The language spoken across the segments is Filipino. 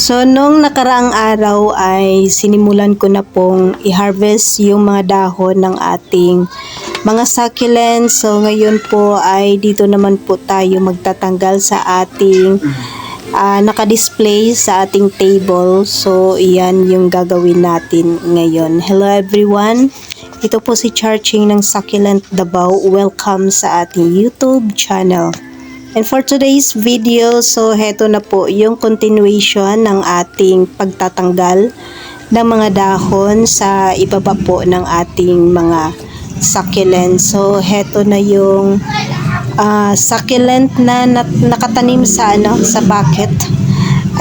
So, nung nakaraang araw ay sinimulan ko na pong i-harvest yung mga dahon ng ating mga succulents. So, ngayon po ay dito naman po tayo magtatanggal sa ating naka-display sa ating table. So, iyan yung gagawin natin ngayon. Hello everyone! Ito po si Charching ng Succulent Davao. Welcome sa ating YouTube channel. And for today's video, so heto na po yung continuation ng ating pagtatanggal ng mga dahon sa ibaba po ng ating mga succulent. So heto na yung succulent na nakatanim sa sa bucket.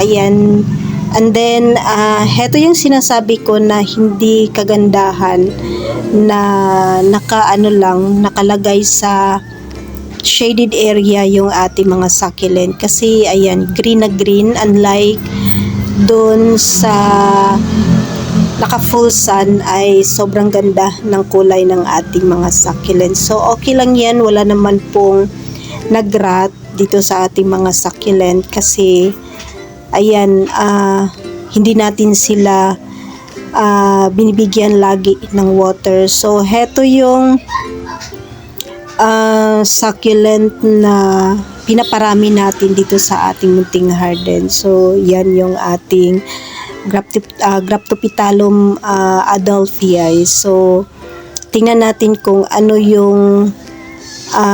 Ayan. And then heto yung sinasabi ko na hindi kagandahan na nakalagay sa shaded area yung ating mga succulent kasi ayan, green na green, unlike doon sa naka full sun ay sobrang ganda ng kulay ng ating mga succulent. So okay lang yan, wala naman pong nag-rot dito sa ating mga succulent kasi ayan, hindi natin sila binibigyan lagi ng water. So heto yung succulent na pinaparami natin dito sa ating munting garden. So yan yung ating Graptophyllum adelphii. So tingnan natin kung ano yung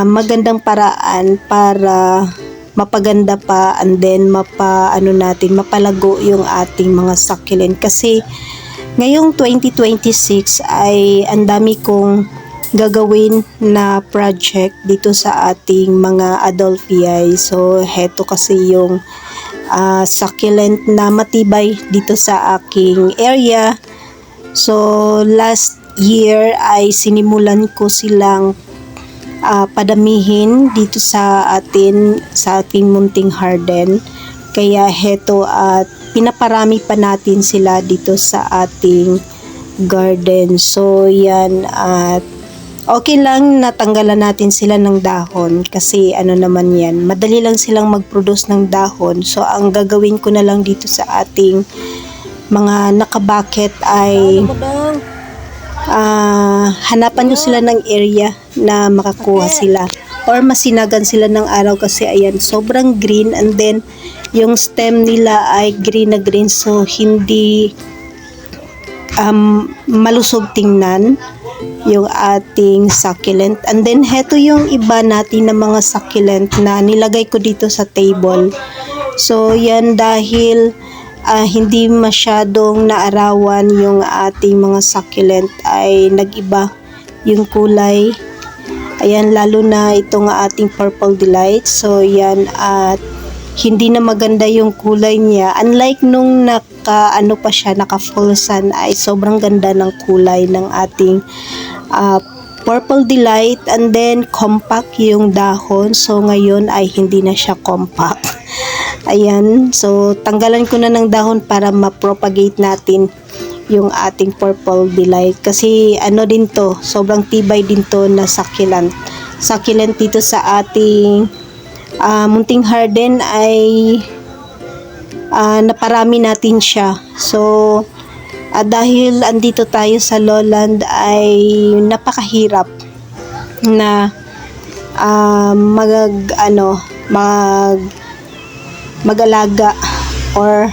magandang paraan para mapaganda pa and then mapalago yung ating mga succulent kasi ngayong 2026 ay ang dami kong gagawin na project dito sa ating mga adelphii. So heto kasi yung succulent na matibay dito sa aking area. So last year ay sinimulan ko silang padamihin dito sa ating munting garden. Kaya heto at pinaparami pa natin sila dito sa ating garden. So yan, at okay lang natanggalan natin sila ng dahon kasi naman yan, madali lang silang mag-produce ng dahon. So ang gagawin ko na lang dito sa ating mga nakabucket ay hanapan ko sila ng area na makakuha sila or masinagan sila ng araw kasi ayan, sobrang green and then yung stem nila ay green na green, so hindi malusog tingnan yung ating succulent. And then heto yung iba natin na mga succulent na nilagay ko dito sa table. So yan dahil hindi masyadong naarawan yung ating mga succulent ay nag-iba yung kulay. Ayan, lalo na itong ating purple delight. So yan, at hindi na maganda yung kulay niya. Unlike nung naka full sun ay sobrang ganda ng kulay ng ating purple delight, and then compact yung dahon. So ngayon ay hindi na siya compact. Ayan, so tanggalan ko na ng dahon para ma-propagate natin yung ating purple delight kasi din to, sobrang tibay din to na succulent dito sa ating munting garden ay naparami natin siya. So dahil andito tayo sa lowland ay napakahirap na mag-alaga or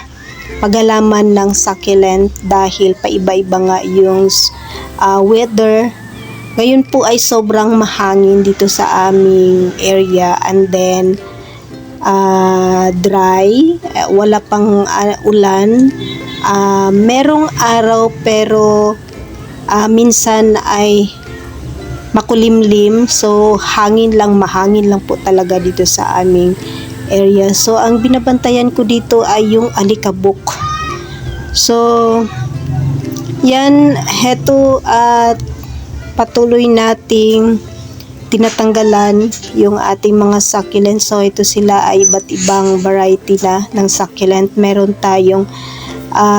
paghalaman ng succulent dahil paiba-iba nga yung weather. Ngayon po ay sobrang mahangin dito sa aming area and then dry, wala pang ulan. Merong araw pero minsan ay makulimlim, so mahangin lang po talaga dito sa aming area. So ang binabantayan ko dito ay yung alikabok. So yan, heto at patuloy nating tinatanggalan yung ating mga succulent. So ito sila ay iba't ibang variety na ng succulent. Meron tayong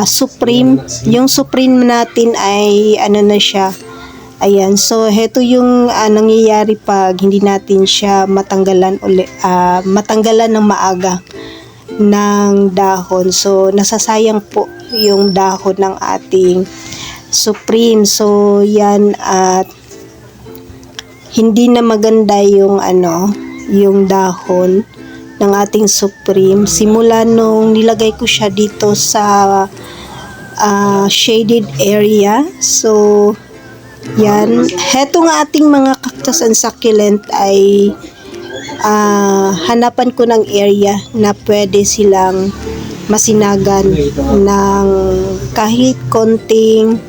Supreme. Yung Supreme natin ay na siya. Ayan, so heto yung nangyayari pag hindi natin siya matanggalan ng maaga. ng dahon. So, nasasayang po yung dahon ng ating Supreme. So, yan, at hindi na maganda yung yung dahon ng ating Supreme. Simula nung nilagay ko siya dito sa shaded area. So, yan. Hetong ating mga cactus and succulent ay hanapan ko ng area na pwede silang masinagan ng kahit konting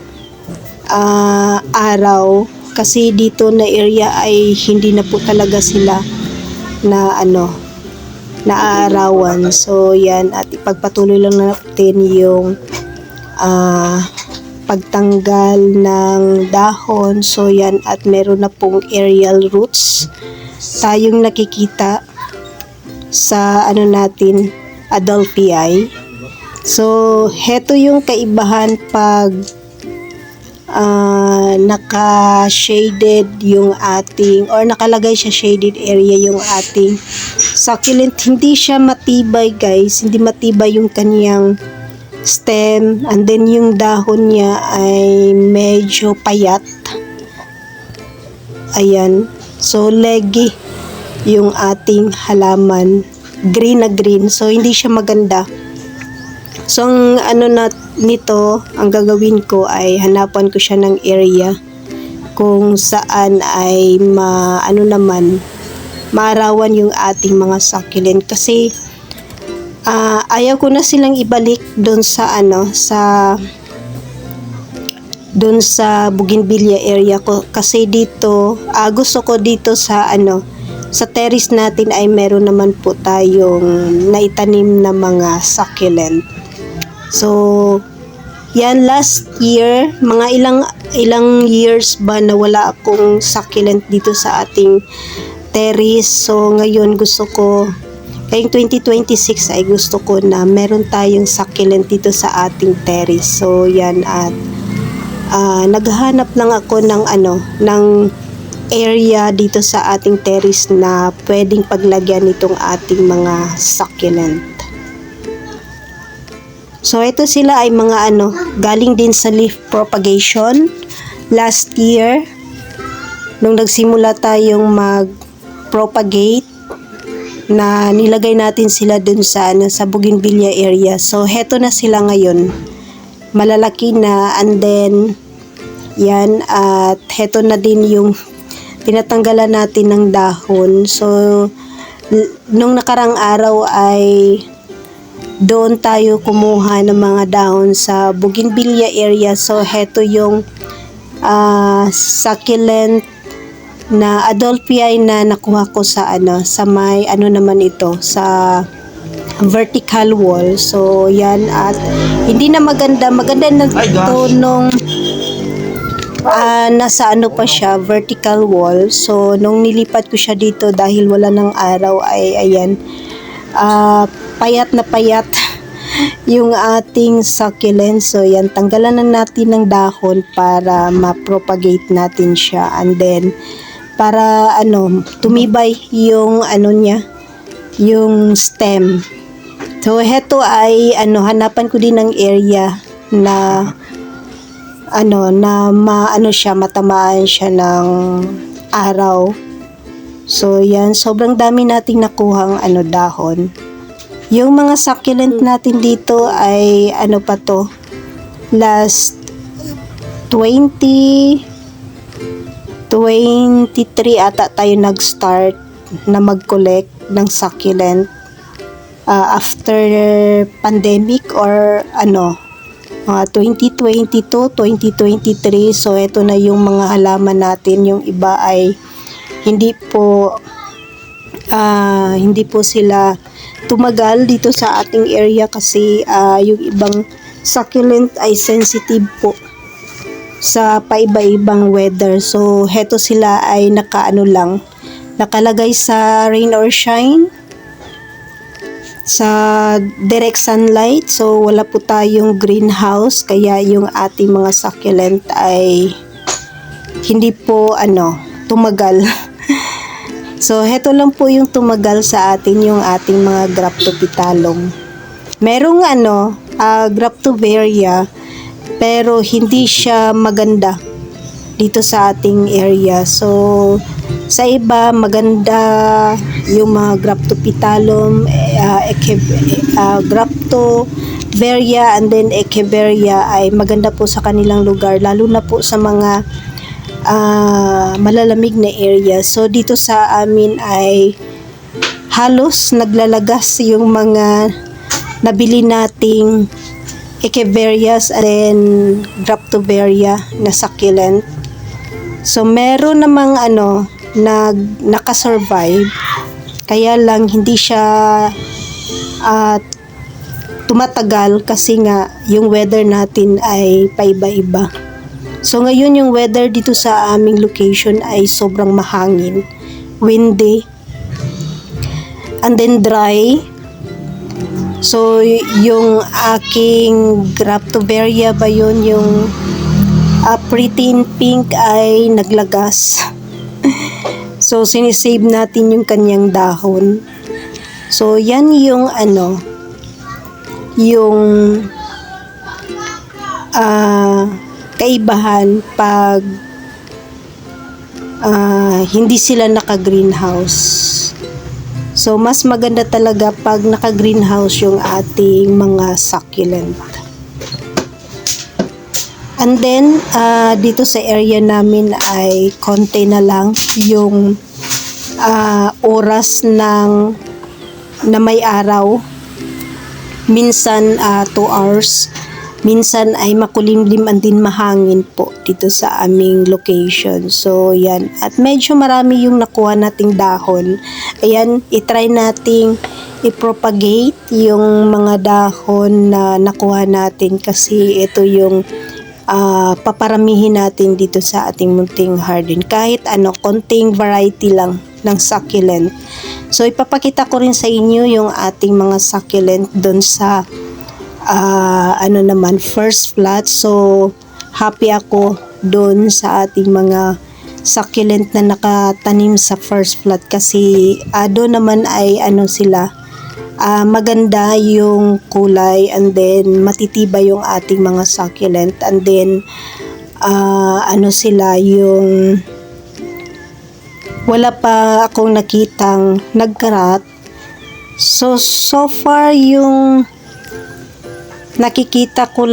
araw, kasi dito na area ay hindi na po talaga sila na naaarawan. So yan, at ipagpatuloy lang natin yung pagtanggal ng dahon. So yan, at meron na pong aerial roots tayong nakikita sa natin, Adelphii. So heto yung kaibahan pag naka-shaded yung ating, or nakalagay siya shaded area yung ating succulent. Hindi siya matibay, guys. Hindi matibay yung kanyang stem, and then yung dahon niya ay medyo payat. Ayan. So, leggy yung ating halaman. Green na green. So, hindi siya maganda. So, ang nito, ang gagawin ko ay hanapan ko siya ng area kung saan ay maarawan yung ating mga succulent. Kasi, ayaw ko na silang ibalik doon sa doon sa bougainvillea area ko, kasi dito gusto ko dito sa sa terrace natin ay meron naman po tayong naitanim na mga succulent. So yan, last year, mga ilang years ba na wala akong succulent dito sa ating terrace. So ngayon gusto ko, ngayong 2026 ay gusto ko na meron tayong succulent dito sa ating terrace. So yan, at naghahanap lang ako ng area dito sa ating terrace na pwedeng paglagyan nitong ating mga succulent. So ito sila ay mga galing din sa leaf propagation last year nung nagsimula tayong mag-propagate, na nilagay natin sila dun sa sa bougainvillea area. So heto na sila ngayon, malalaki na, and then yan, at heto na din yung tinatanggalan natin ng dahon. So nung nakarang araw ay doon tayo kumuha ng mga dahon sa bougainvillea area. So heto yung succulent na Adelphii na nakuha ko sa sa may naman ito, sa vertical wall. So yan, at hindi na maganda na ito nung nasa pa siya, vertical wall. So nung nilipat ko siya dito dahil wala ng araw, ay ayan, payat na payat yung ating succulent. So yan, tanggalan na natin ng dahon para ma-propagate natin siya, and then para tumibay yung niya, yung stem. So heto ay hanapan ko din ng area na siya, matamaan siya ng araw. So yan, sobrang dami nating nakuhang dahon. Yung mga succulent natin dito ay pa to, last 2023 ata tayo nag-start na mag-collect ng succulent after pandemic, or 2022, 2023. So ito na yung mga halaman natin. Yung iba ay hindi po sila tumagal dito sa ating area, kasi yung ibang succulent ay sensitive po sa paiba-ibang weather. So heto sila ay nakalagay sa rain or shine, sa direct sunlight. So wala po tayong greenhouse, kaya yung ating mga succulent ay hindi po tumagal So, heto lang po yung tumagal sa atin, yung ating mga Graptopetalum. Merong Graptoveria, pero hindi siya maganda dito sa ating area. So, sa iba, maganda yung mga Graptopetalum, Graptoveria, and then Echeveria ay maganda po sa kanilang lugar, lalo na po sa mga malalamig na area. So, dito sa amin ay halos naglalagas yung mga nabili nating Echeverias and then Graptoveria na succulent. So, meron namang nakasurvive, kaya lang hindi siya tumatagal kasi nga yung weather natin ay paiba-iba. So, ngayon yung weather dito sa aming location ay sobrang mahangin, windy, and then dry. So, yung aking Graptoveria ba yun, yung pretty in pink ay naglagas. So, sinisave natin yung kanyang dahon. So, yan yung yung kaibahan pag hindi sila naka-greenhouse. So, mas maganda talaga pag naka-greenhouse yung ating mga succulent. And then, dito sa area namin ay konti na lang yung oras na may araw. Minsan 2 hours. Minsan ay makulimlim and din mahangin po dito sa aming location. So, yan. At medyo marami yung nakuha nating dahon. Ayan, itry nating i-propagate yung mga dahon na nakuha natin kasi ito yung paparamihin natin dito sa ating munting garden. Kahit konting variety lang ng succulent. So, ipapakita ko rin sa inyo yung ating mga succulent doon sa first plot. So, happy ako doon sa ating mga succulent na nakatanim sa first plot kasi doon naman ay sila maganda yung kulay, and then matitibay yung ating mga succulent, and then sila yung wala pa akong nakitang nagkarat. So far yung nakikita ko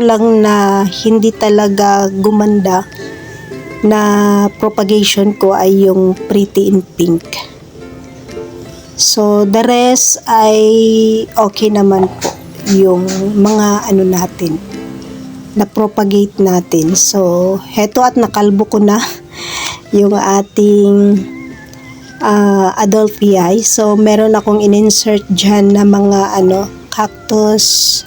lang na hindi talaga gumanda na propagation ko ay yung pretty in pink. So, the rest ay okay naman po yung mga natin, na propagate natin. So, heto at nakalbo ko na yung ating Adelphii. So, meron akong in-insert dyan na mga cactus,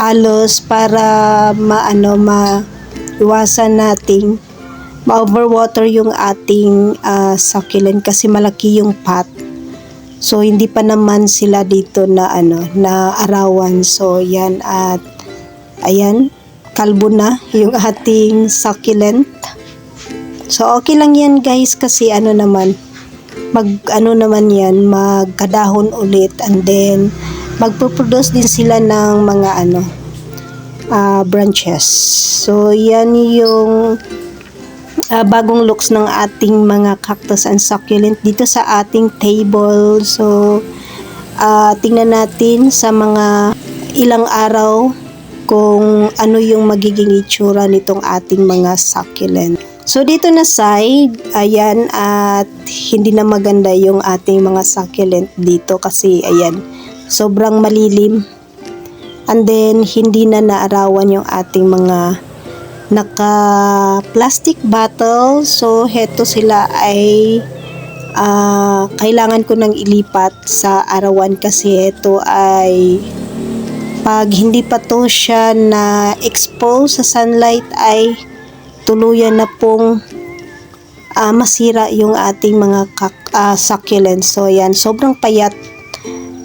aloes para maiwasan nating ma-overwater yung ating succulent kasi malaki yung pot. So, hindi pa naman sila dito na arawan. So, yan, at ayan, kalbo na yung ating succulent. So, okay lang yan guys kasi magkadahon ulit, and then magpo-produce din sila ng mga branches. So, yan yung bagong looks ng ating mga cactus and succulent dito sa ating table. So, tingnan natin sa mga ilang araw kung ano yung magiging itsura nitong ating mga succulent. So, dito na side, ayan, at hindi na maganda yung ating mga succulent dito kasi, ayan, sobrang malilim. And then, hindi na naarawan yung ating mga naka-plastic bottle. So, heto sila ay kailangan ko nang ilipat sa arawan kasi ito ay pag hindi pa to siya na expose sa sunlight ay tuluyan na pong masira yung ating mga succulent. So, yan, sobrang payat.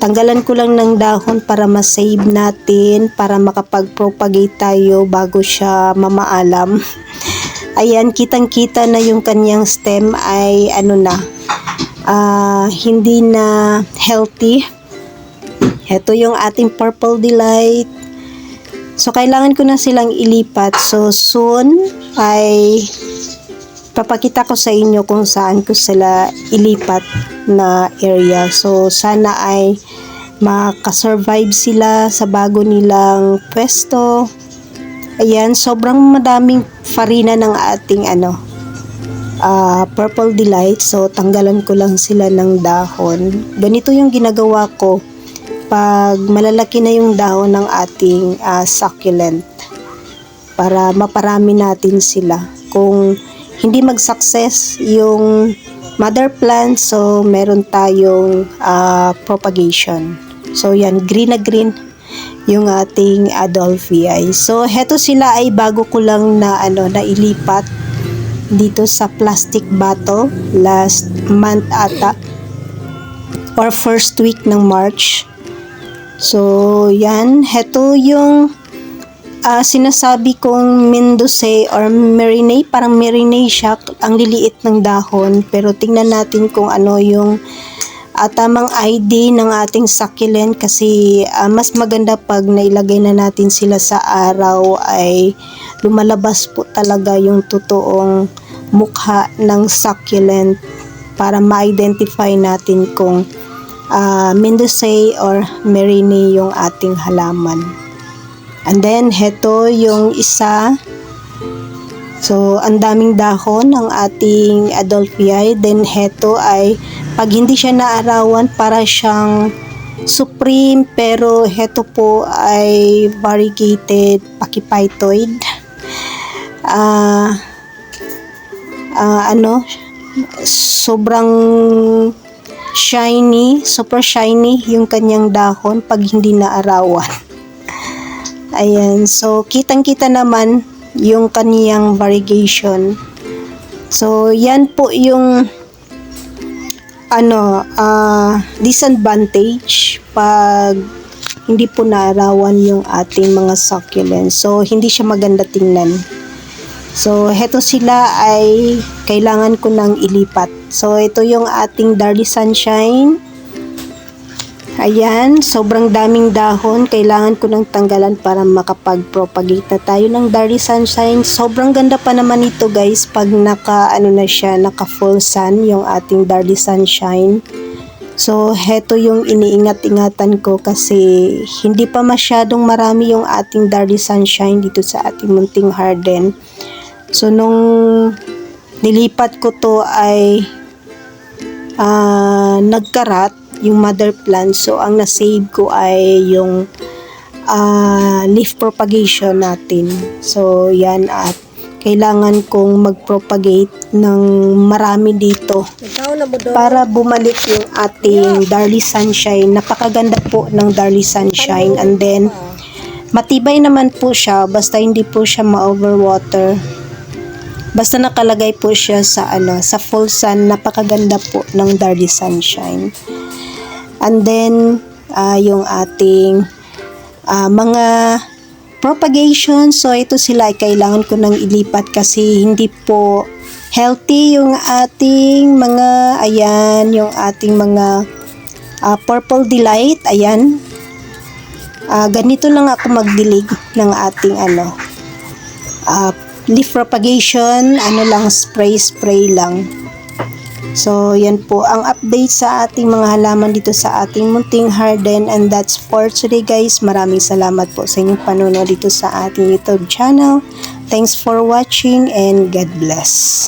Tanggalan ko lang ng dahon para ma-save natin, para makapag-propagate tayo bago siya mamaalam. Ayan, kitang-kita na yung kanyang stem ay ano na, hindi na healthy. Ito yung ating Purple Delight. So, kailangan ko na silang ilipat. So, soon ay papakita ko sa inyo kung saan ko sila ilipat na area. So, sana ay makasurvive sila sa bago nilang pwesto. Ayan, sobrang madaming farina ng ating Purple Delight. So, tanggalan ko lang sila ng dahon. Ganito yung ginagawa ko pag malalaki na yung dahon ng ating succulent, para maparami natin sila. Kung hindi mag-success yung mother plant, so meron tayong propagation. So yan, green na green yung ating Adolphii. So heto sila ay bago ko lang nailipat dito sa plastic bottle last month ata, or first week ng March. So, yan. Heto yung sinasabi kong Mendoza or Marinade. Parang Marinade siya. Ang liliit ng dahon. Pero tingnan natin kung ano yung tamang ID ng ating succulent. Kasi mas maganda pag nailagay na natin sila sa araw ay lumalabas po talaga yung totoong mukha ng succulent, para ma-identify natin kung Mendoza or Marinade yung ating halaman. And then, heto yung isa. So, ang daming dahon ng ating Adolphii. Then, heto ay, pag hindi siya naarawan, para siyang supreme. Pero, heto po ay variegated pachyphytoid. Sobrang shiny, super shiny yung kanyang dahon pag hindi naarawan. Ayan, so kitang-kita naman yung kanyang variegation. So yan po yung disadvantage pag hindi po naarawan yung ating mga succulents. So hindi siya maganda tingnan. So heto sila ay kailangan ko nang ilipat. So, ito yung ating Darly Sunshine. Ayan, sobrang daming dahon. Kailangan ko nang tanggalan para makapag-propagate na tayo ng Darly Sunshine. Sobrang ganda pa naman ito guys pag naka full sun yung ating Darly Sunshine. So, heto yung iniingat-ingatan ko kasi hindi pa masyadong marami yung ating Darly Sunshine dito sa ating munting garden. So, nung nilipat ko to ay nagkarat yung mother plant. So, ang na-save ko ay yung leaf propagation natin. So, yan, at kailangan kong mag-propagate ng marami dito para bumalik yung ating Darly Sunshine. Napakaganda po ng Darly Sunshine. And then, matibay naman po siya basta hindi po siya ma-overwater. Basta nakalagay po siya sa full sun. Napakaganda po ng Darly Sunshine. And then yung ating mga propagation. So ito sila ay kailangan ko nang ilipat kasi hindi po healthy yung ating mga yung ating mga Purple Delight. Ayan. Ganito lang ako magdilig ng ating leaf propagation, spray lang. So, yan po ang update sa ating mga halaman dito sa ating munting garden, and that's for today guys. Maraming salamat po sa inyong panonood dito sa ating YouTube channel. Thanks for watching and God bless.